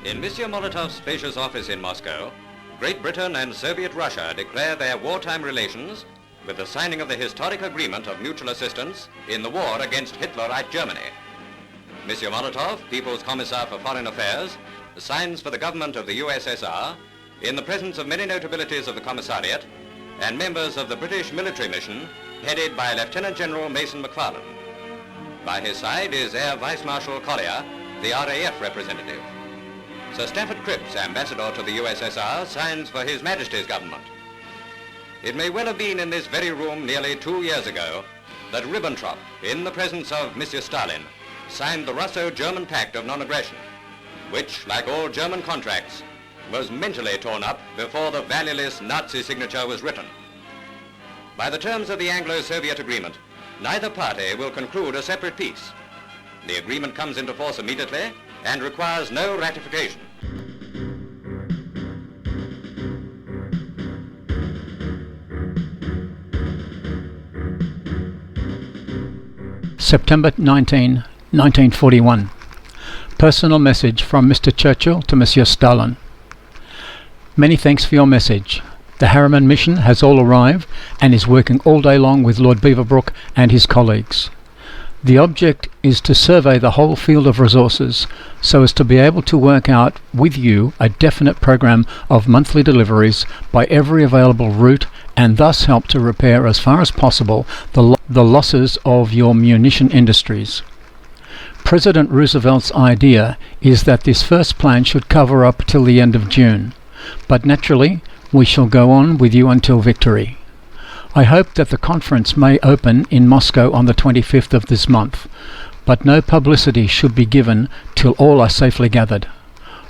In Monsieur Molotov's spacious office in Moscow, Great Britain and Soviet Russia declare their wartime relations with the signing of the historic agreement of mutual assistance in the war against Hitlerite Germany. Monsieur Molotov, People's Commissar for Foreign Affairs, signs for the government of the USSR in the presence of many notabilities of the Commissariat and members of the British military mission headed by Lieutenant General Mason MacFarlane. By his side is Air Vice Marshal Collier, the RAF representative. Sir Stafford Cripps, Ambassador to the USSR, signs for His Majesty's government. It may well have been in this very room nearly 2 years ago that Ribbentrop, in the presence of Monsieur Stalin, signed the Russo-German Pact of Non-Aggression, which, like all German contracts, was mentally torn up before the valueless Nazi signature was written. By the terms of the Anglo-Soviet Agreement, neither party will conclude a separate peace. The agreement comes into force immediately and requires no ratification. September 19, 1941. Personal message from Mr. Churchill to Monsieur Stalin. Many thanks for your message. The Harman mission has all arrived and is working all day long with Lord Beaverbrook and his colleagues. The object is to survey the whole field of resources so as to be able to work out with you a definite program of monthly deliveries by every available route and thus help to repair as far as possible the losses of your munition industries. President Roosevelt's idea is that this first plan should cover up till the end of June, but naturally we shall go on with you until victory. I hope that the conference may open in Moscow on the 25th of this month, but no publicity should be given till all are safely gathered.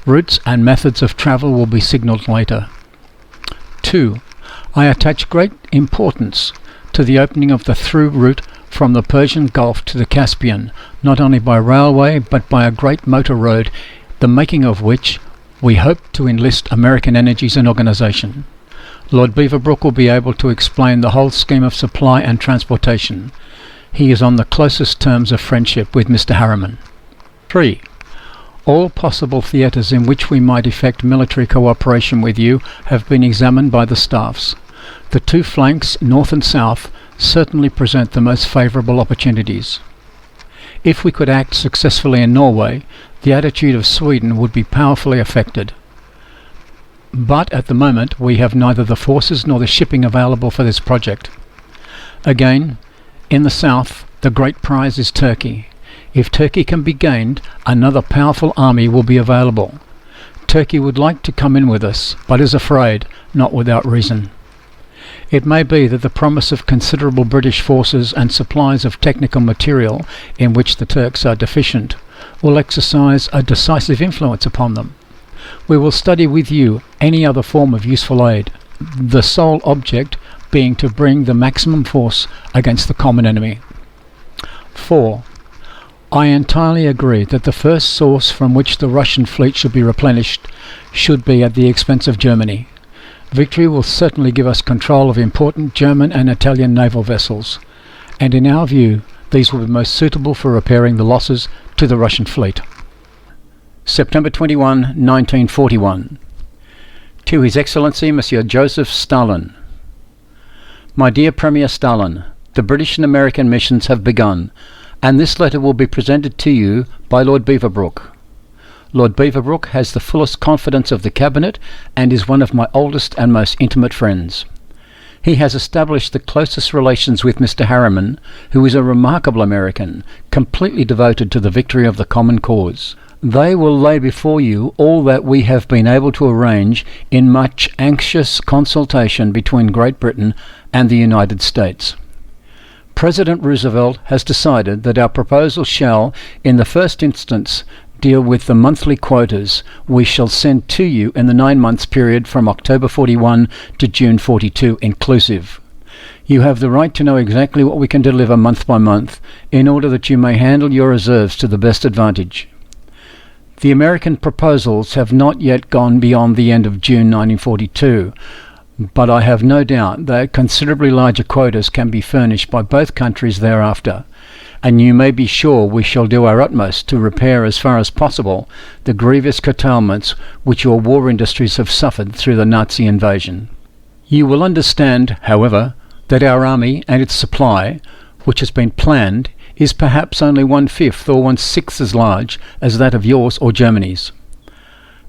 Routes and methods of travel will be signalled later. 2. I attach great importance to the opening of the through route from the Persian Gulf to the Caspian, not only by railway but by a great motor road, the making of which we hope to enlist American energies and organisation. Lord Beaverbrook will be able to explain the whole scheme of supply and transportation. He is on the closest terms of friendship with Mr. Harman. 3. All possible theatres in which we might effect military cooperation with you have been examined by the staffs. The two flanks, north and south, certainly present the most favourable opportunities. If we could act successfully in Norway, the attitude of Sweden would be powerfully affected. But at the moment we have neither the forces nor the shipping available for this project. Again, in the south, the great prize is Turkey. If Turkey can be gained, another powerful army will be available. Turkey would like to come in with us, but is afraid, not without reason. It may be that the promise of considerable British forces and supplies of technical material, in which the Turks are deficient, will exercise a decisive influence upon them. We will study with you any other form of useful aid, the sole object being to bring the maximum force against the common enemy. 4. I entirely agree that the first source from which the Russian fleet should be replenished should be at the expense of Germany. Victory will certainly give us control of important German and Italian naval vessels, and in our view these will be most suitable for repairing the losses to the Russian fleet. September 21, 1941. To His Excellency Monsieur Joseph Stalin. My dear Premier Stalin, the British and American missions have begun, and this letter will be presented to you by Lord Beaverbrook. Lord Beaverbrook has the fullest confidence of the Cabinet and is one of my oldest and most intimate friends. He has established the closest relations with Mr. Harman, who is a remarkable American, completely devoted to the victory of the common cause. They will lay before you all that we have been able to arrange in much anxious consultation between Great Britain and the United States. President Roosevelt has decided that our proposal shall, in the first instance, deal with the monthly quotas we shall send to you in the 9 months period from October 41 to June 42 inclusive. You have the right to know exactly what we can deliver month by month in order that you may handle your reserves to the best advantage. The American proposals have not yet gone beyond the end of June 1942, but I have no doubt that considerably larger quotas can be furnished by both countries thereafter, and you may be sure we shall do our utmost to repair as far as possible the grievous curtailments which your war industries have suffered through the Nazi invasion. You will understand, however, that our army and its supply, which has been planned, is perhaps only 1/5 or 1/6 as large as that of yours or Germany's.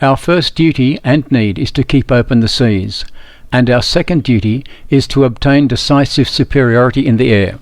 Our first duty and need is to keep open the seas, and our second duty is to obtain decisive superiority in the air.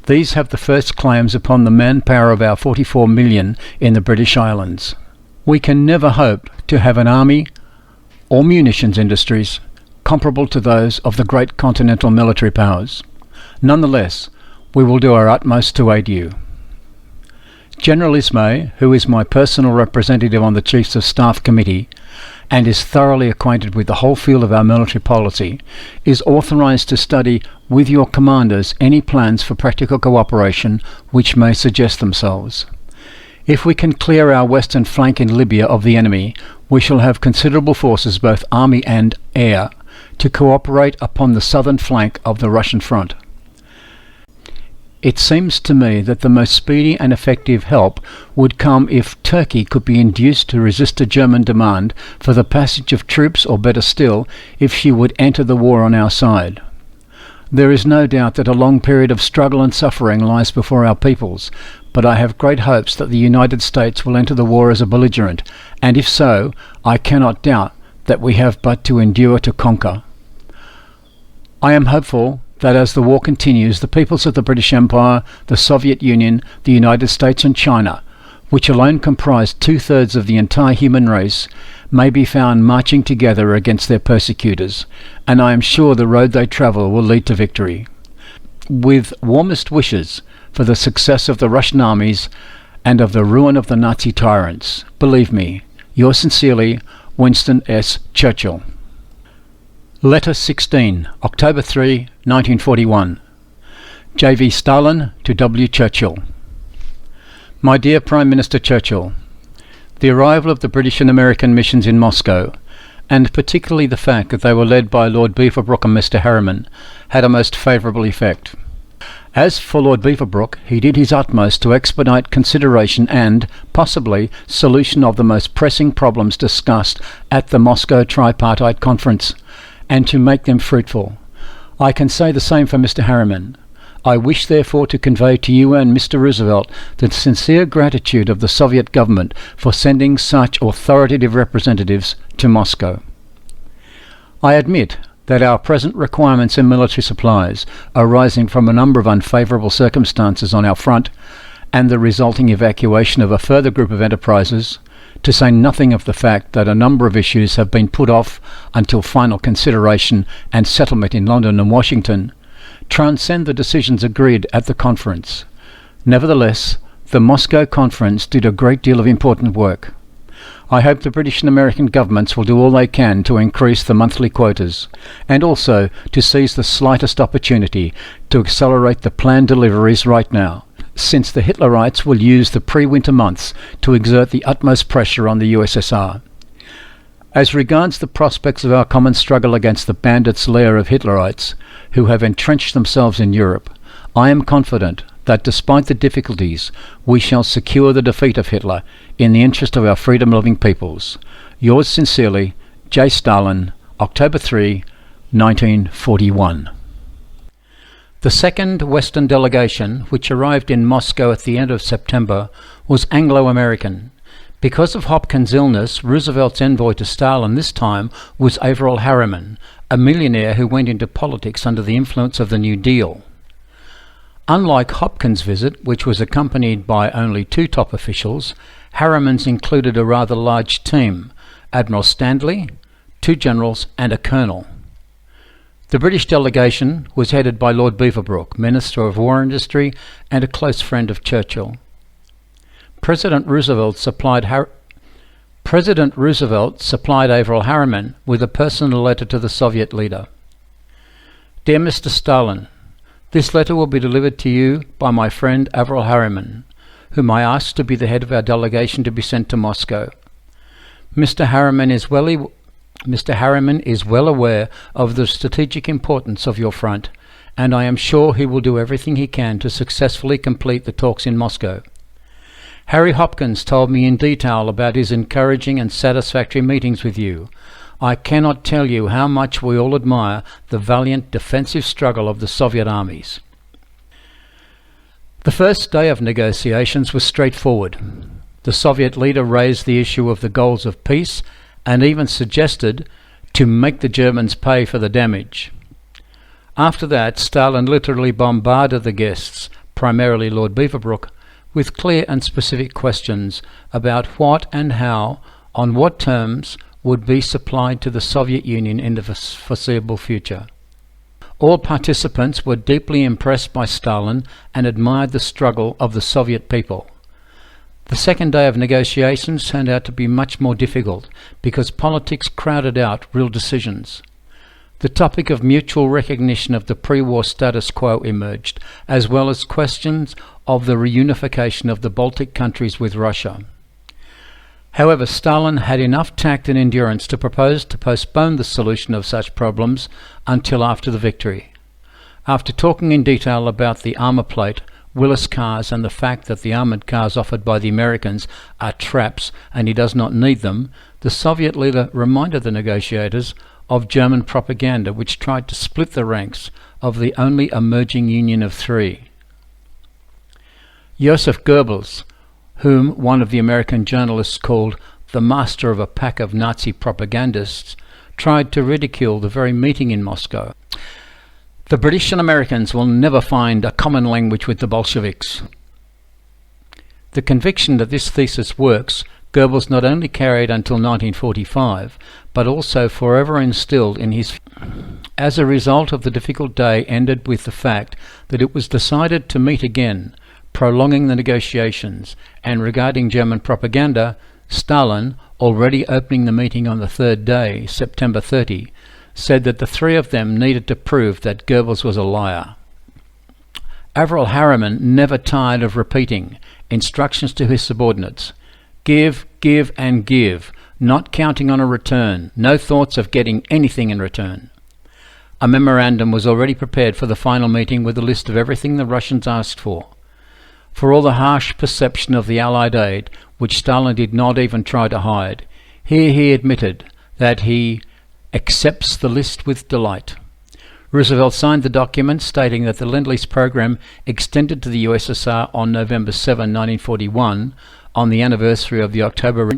These have the first claims upon the manpower of our 44 million in the British Islands. We can never hope to have an army or munitions industries comparable to those of the great continental military powers. Nonetheless, we will do our utmost to aid you. General Ismay, who is my personal representative on the Chiefs of Staff Committee and is thoroughly acquainted with the whole field of our military policy, is authorised to study with your commanders any plans for practical cooperation which may suggest themselves. If we can clear our western flank in Libya of the enemy, we shall have considerable forces, both army and air, to cooperate upon the southern flank of the Russian front. It seems to me that the most speedy and effective help would come if Turkey could be induced to resist a German demand for the passage of troops, or better still, if she would enter the war on our side. There is no doubt that a long period of struggle and suffering lies before our peoples, but I have great hopes that the United States will enter the war as a belligerent, and if so, I cannot doubt that we have but to endure to conquer. I am hopeful that as the war continues, the peoples of the British Empire, the Soviet Union, the United States and China, which alone comprise 2/3 of the entire human race, may be found marching together against their persecutors, and I am sure the road they travel will lead to victory. With warmest wishes for the success of the Russian armies and of the ruin of the Nazi tyrants, believe me, yours sincerely, Winston S. Churchill. Letter 16, October 3, 1941. J.V. Stalin to W. Churchill. My dear Prime Minister Churchill, the arrival of the British and American missions in Moscow, and particularly the fact that they were led by Lord Beaverbrook and Mr. Harman, had a most favourable effect. As for Lord Beaverbrook, he did his utmost to expedite consideration and, possibly, solution of the most pressing problems discussed at the Moscow Tripartite Conference, and to make them fruitful. I can say the same for Mr. Harman. I wish therefore to convey to you and Mr. Roosevelt the sincere gratitude of the Soviet government for sending such authoritative representatives to Moscow. I admit that our present requirements in military supplies, arising from a number of unfavourable circumstances on our front, and the resulting evacuation of a further group of enterprises, to say nothing of the fact that a number of issues have been put off until final consideration and settlement in London and Washington, transcend the decisions agreed at the conference. Nevertheless, the Moscow conference did a great deal of important work. I hope the British and American governments will do all they can to increase the monthly quotas, and also to seize the slightest opportunity to accelerate the planned deliveries right now, since the Hitlerites will use the pre-winter months to exert the utmost pressure on the USSR. As regards the prospects of our common struggle against the bandits' lair of Hitlerites, who have entrenched themselves in Europe, I am confident that despite the difficulties, we shall secure the defeat of Hitler in the interest of our freedom-loving peoples. Yours sincerely, J. Stalin, October 3, 1941. The second Western delegation, which arrived in Moscow at the end of September, was Anglo-American. Because of Hopkins' illness, Roosevelt's envoy to Stalin this time was AAL Harman, a millionaire who went into politics under the influence of the New Deal. Unlike Hopkins' visit, which was accompanied by only 2 top officials, Harriman's included a rather large team: Admiral Stanley, 2 generals and a colonel. The British delegation was headed by Lord Beaverbrook, Minister of War Industry and a close friend of Churchill. President Roosevelt supplied AAL Harman with a personal letter to the Soviet leader. Dear Mr. Stalin, this letter will be delivered to you by my friend AAL Harman, whom I asked to be the head of our delegation to be sent to Moscow. Mr. Harman is well aware of the strategic importance of your front, and I am sure he will do everything he can to successfully complete the talks in Moscow. Harry Hopkins told me in detail about his encouraging and satisfactory meetings with you. I cannot tell you how much we all admire the valiant defensive struggle of the Soviet armies. The first day of negotiations was straightforward. The Soviet leader raised the issue of the goals of peace and even suggested to make the Germans pay for the damage. After that, Stalin literally bombarded the guests, primarily Lord Beaverbrook, with clear and specific questions about what and how, on what terms, would be supplied to the Soviet Union in the foreseeable future. All participants were deeply impressed by Stalin and admired the struggle of the Soviet people. The second day of negotiations turned out to be much more difficult because politics crowded out real decisions. The topic of mutual recognition of the pre-war status quo emerged, as well as questions of the reunification of the Baltic countries with Russia. However, Stalin had enough tact and endurance to propose to postpone the solution of such problems until after the victory. After talking in detail about the armor plate, Willis cars and the fact that the armoured cars offered by the Americans are traps and he does not need them, the Soviet leader reminded the negotiators of German propaganda which tried to split the ranks of the only emerging union of three. Joseph Goebbels, whom one of the American journalists called the master of a pack of Nazi propagandists, tried to ridicule the very meeting in Moscow. The British and Americans will never find a common language with the Bolsheviks. The conviction that this thesis works, Goebbels not only carried until 1945, but also forever instilled in his. As a result of the difficult day ended with the fact that it was decided to meet again, prolonging the negotiations, and regarding German propaganda, Stalin, already opening the meeting on the third day, September 30, said that the three of them needed to prove that Goebbels was a liar. AAL Harman never tired of repeating instructions to his subordinates: give, give and give, not counting on a return, no thoughts of getting anything in return. A memorandum was already prepared for the final meeting with a list of everything the Russians asked for. For all the harsh perception of the Allied aid, which Stalin did not even try to hide, here he admitted that he accepts the list with delight. Roosevelt signed the document stating that the Lend-Lease Program extended to the USSR on November 7, 1941, on the anniversary of the October,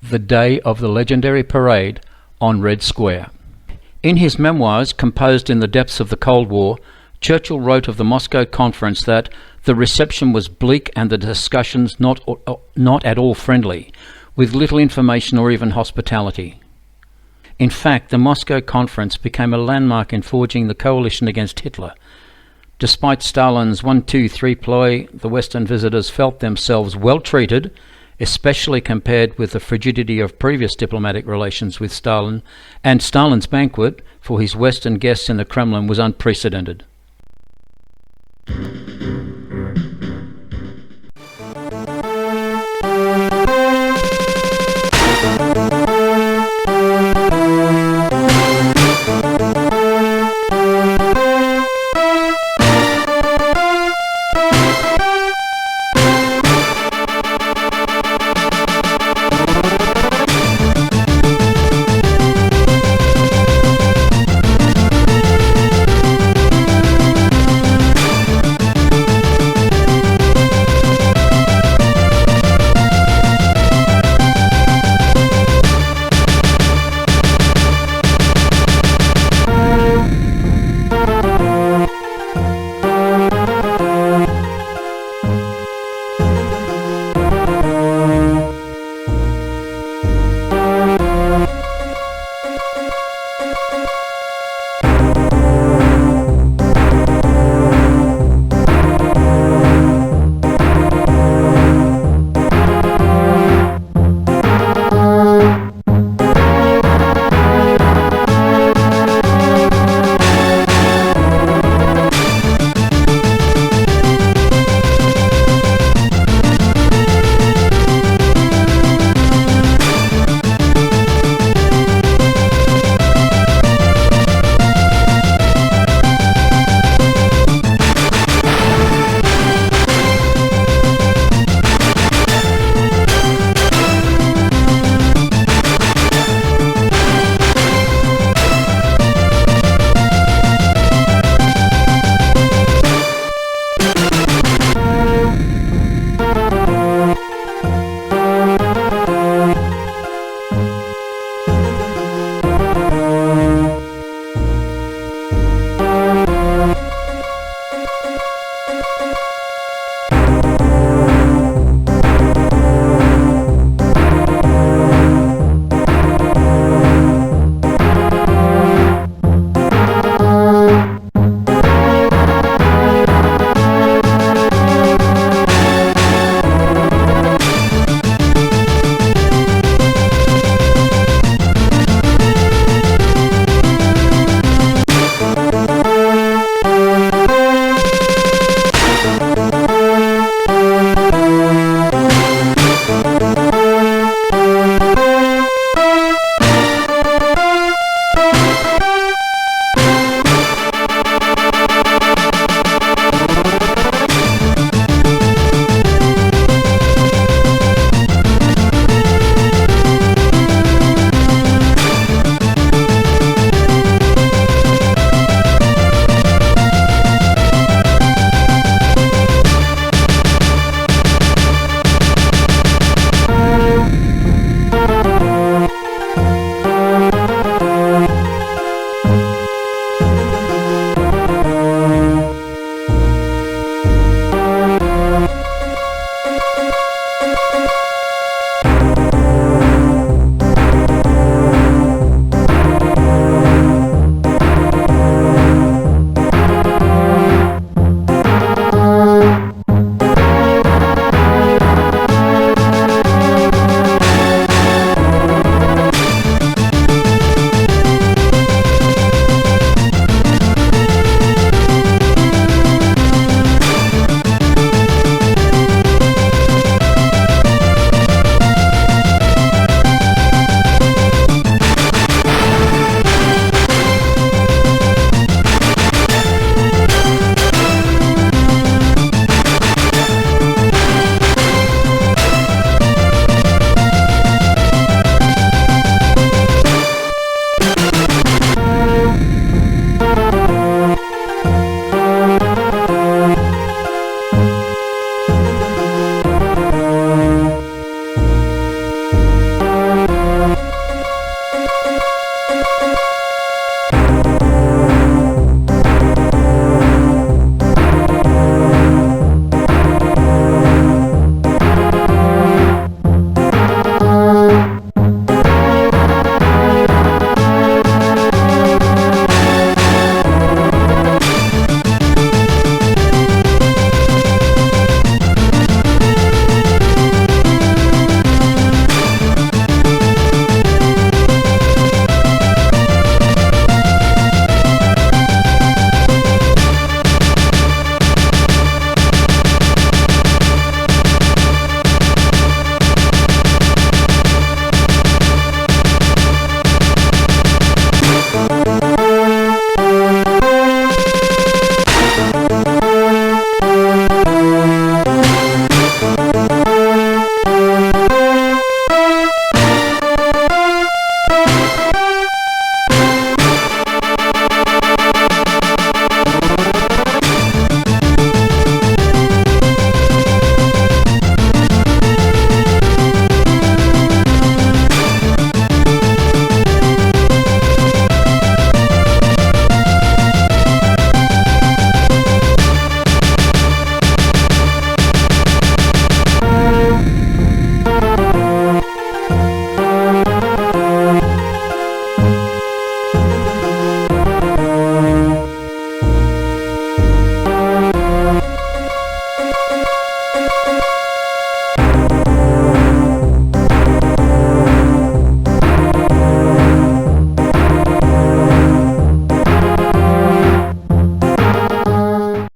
the day of the legendary parade on Red Square. In his memoirs, composed in the depths of the Cold War, Churchill wrote of the Moscow conference that the reception was bleak and the discussions not at all friendly, with little information or even hospitality. In fact, the Moscow conference became a landmark in forging the coalition against Hitler. Despite Stalin's 1-2-3 ploy, the Western visitors felt themselves well treated, especially compared with the frigidity of previous diplomatic relations with Stalin, and Stalin's banquet for his Western guests in the Kremlin was unprecedented.